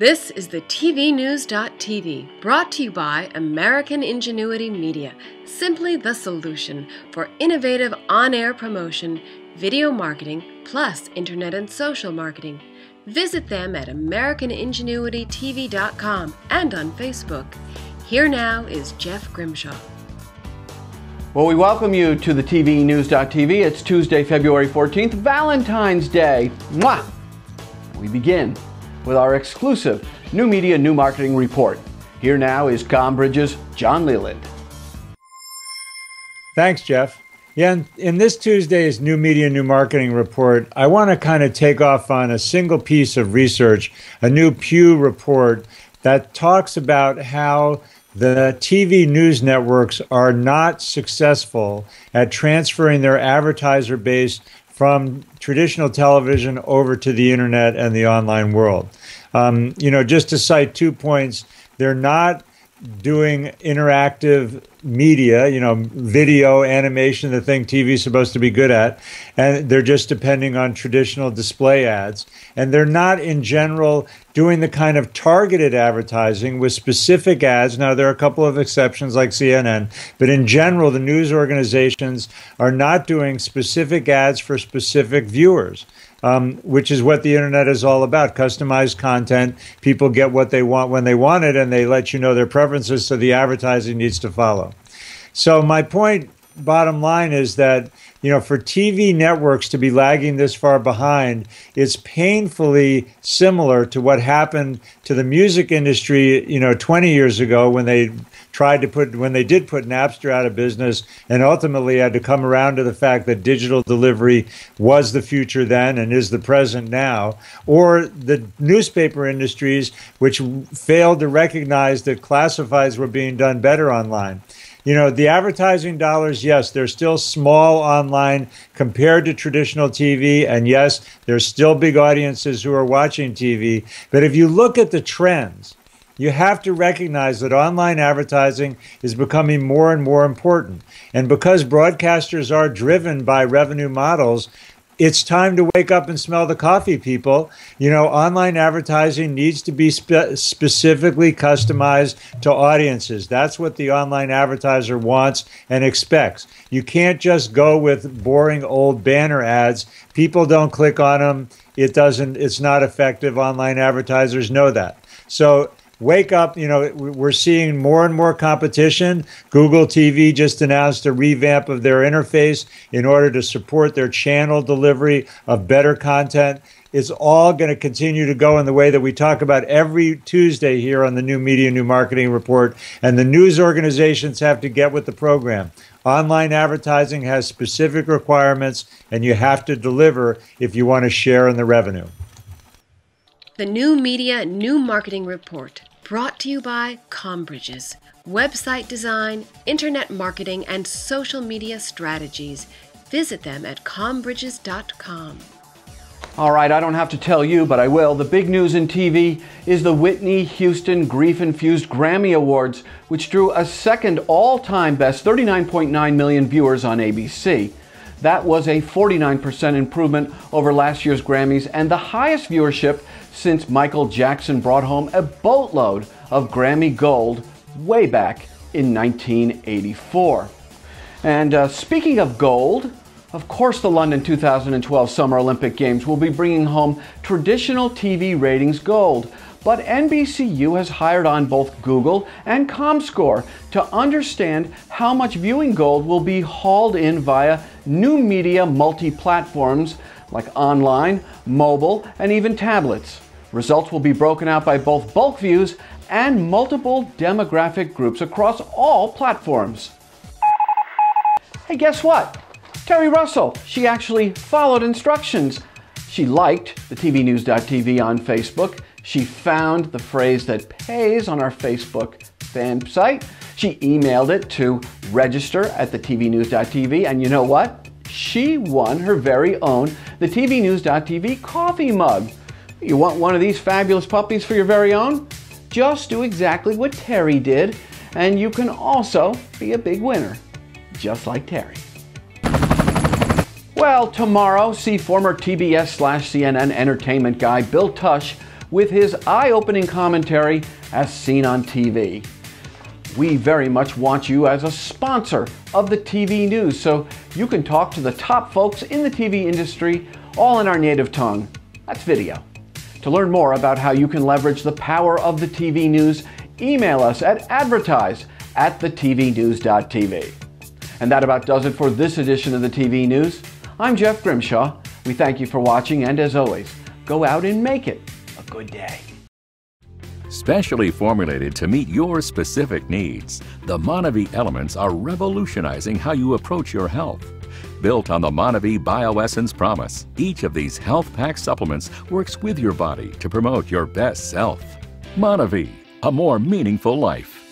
This is the tvnews.tv, brought to you by American Ingenuity Media, simply the solution for innovative on-air promotion, video marketing, plus internet and social marketing. Visit them at AmericanIngenuityTV.com and on Facebook. Here now is Jeff Grimshaw. Well, we welcome you to the tvnews.tv. It's Tuesday, February 14th, Valentine's Day. Mwah! We begin with our exclusive New Media, New Marketing Report. Here now is Combridge's John Leland. Thanks, Jeff. Yeah, in this Tuesday's New Media, New Marketing Report, I want to kind of take off on a single piece of research, a new Pew report that talks about how the TV news networks are not successful at transferring their advertiser base from traditional television over to the internet and the online world. Just to cite 2 points, they're not doing interactive media, video, animation, the thing TV is supposed to be good at, and they're just depending on traditional display ads. And they're not, in general, doing the kind of targeted advertising with specific ads. Now, there are a couple of exceptions like CNN, but in general, the news organizations are not doing specific ads for specific viewers. Which is what the internet is all about. Customized content. People get what they want when they want it, and they let you know their preferences, so the advertising needs to follow. So my point, bottom line, is that, for TV networks to be lagging this far behind, it's painfully similar to what happened to the music industry, 20 years ago when they did put Napster out of business and ultimately had to come around to the fact that digital delivery was the future then and is the present now, or the newspaper industries, which failed to recognize that classifieds were being done better online. The advertising dollars, yes, they're still small online compared to traditional TV. And yes, there's still big audiences who are watching TV. But if you look at the trends, you have to recognize that online advertising is becoming more and more important. And because broadcasters are driven by revenue models, it's time to wake up and smell the coffee, people. Online advertising needs to be specifically customized to audiences. That's what the online advertiser wants and expects. You can't just go with boring old banner ads. People don't click on them. It's not effective. Online advertisers know that. So wake up. We're seeing more and more competition. Google TV just announced a revamp of their interface in order to support their channel delivery of better content. It's all going to continue to go in the way that we talk about every Tuesday here on the New Media, New Marketing Report. And the news organizations have to get with the program. Online advertising has specific requirements, and you have to deliver if you want to share in the revenue. The New Media, New Marketing Report, brought to you by Combridge's website design, internet marketing, and social media strategies. Visit them at combridges.com. All right, I don't have to tell you, but I will. The big news in TV is the Whitney Houston Grief-Infused Grammy Awards, which drew a second all-time best 39.9 million viewers on ABC. That was a 49% improvement over last year's Grammys and the highest viewership since Michael Jackson brought home a boatload of Grammy Gold way back in 1984. And speaking of gold, of course the London 2012 Summer Olympic Games will be bringing home traditional TV ratings gold. But NBCU has hired on both Google and Comscore to understand how much viewing gold will be hauled in via new media multi-platforms like online, mobile, and even tablets. Results will be broken out by both bulk views and multiple demographic groups across all platforms. Hey, guess what? Terry Russell, she actually followed instructions. She liked the tvnews.tv on Facebook. She found the phrase that pays on our Facebook fan site. She emailed it to register@thetvnews.tv, and you know what? She won her very own the tvnews.tv coffee mug. You want one of these fabulous puppies for your very own? Just do exactly what Terry did, and you can also be a big winner, just like Terry. Well, tomorrow, see former TBS/CNN entertainment guy Bill Tush with his eye-opening commentary as seen on TV. We very much want you as a sponsor of the TV news so you can talk to the top folks in the TV industry all in our native tongue. That's video. To learn more about how you can leverage the power of the TV news, email us at advertise@thetvnews.tv. And that about does it for this edition of the TV News. I'm Jeff Grimshaw. We thank you for watching, and as always, go out and make it a good day. Specially formulated to meet your specific needs, the Monavie elements are revolutionizing how you approach your health. Built on the Monavie Bioessence Promise, each of these health-packed supplements works with your body to promote your best self. Monavie, a more meaningful life.